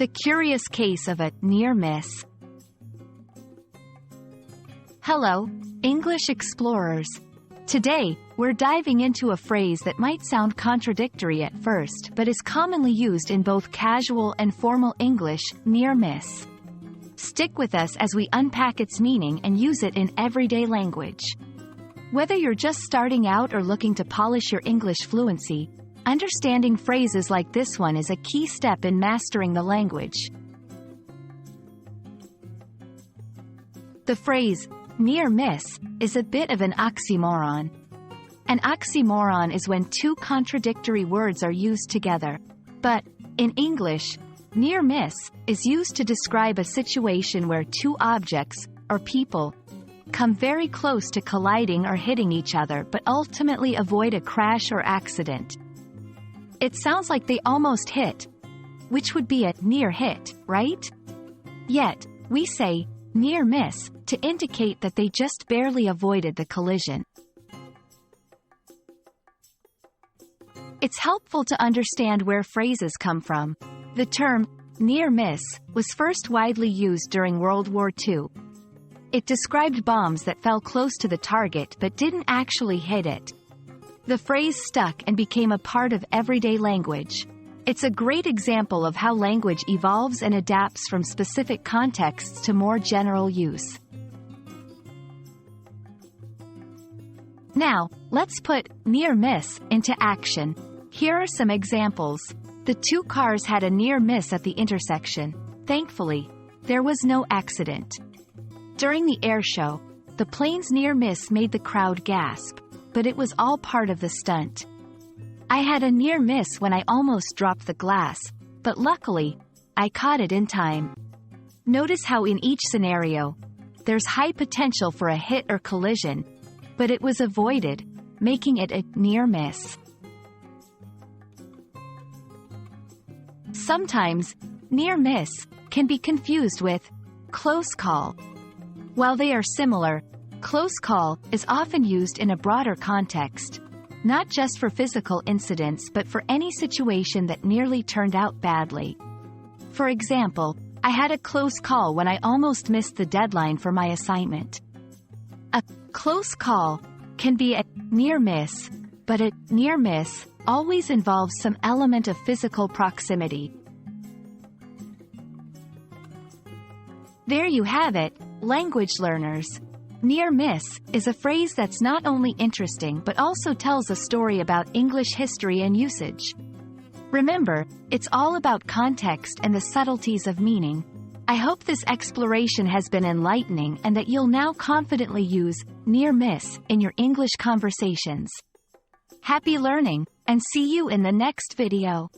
The curious case of a near miss. Hello, English explorers. Today, we're diving into a phrase that might sound contradictory at first but is commonly used in both casual and formal English, near miss. Stick with us as we unpack its meaning and use it in everyday language. Whether you're just starting out or looking to polish your English fluency, understanding phrases like this one is a key step in mastering the language. The phrase, near miss, is a bit of an oxymoron. An oxymoron is when two contradictory words are used together. But, in English, near miss is used to describe a situation where two objects, or people, come very close to colliding or hitting each other but ultimately avoid a crash or accident. It sounds like they almost hit, which would be a near hit, right? Yet, we say near miss to indicate that they just barely avoided the collision. It's helpful to understand where phrases come from. The term near miss was first widely used during World War II. It described bombs that fell close to the target but didn't actually hit it. The phrase stuck and became a part of everyday language. It's a great example of how language evolves and adapts from specific contexts to more general use. Now, let's put near miss into action. Here are some examples. The two cars had a near miss at the intersection. Thankfully, there was no accident. During the air show, the plane's near miss made the crowd gasp, but it was all part of the stunt. I had a near miss when I almost dropped the glass, but luckily, I caught it in time. Notice how in each scenario, there's high potential for a hit or collision, but it was avoided, making it a near miss. Sometimes, near miss can be confused with close call. While they are similar, close call is often used in a broader context, not just for physical incidents but for any situation that nearly turned out badly. For example, I had a close call when I almost missed the deadline for my assignment. A close call can be a near miss, but a near miss always involves some element of physical proximity. There you have it, language learners. Near miss is a phrase that's not only interesting but also tells a story about English history and usage. Remember, it's all about context and the subtleties of meaning. I hope this exploration has been enlightening and that you'll now confidently use near miss in your English conversations. Happy learning, and see you in the next video.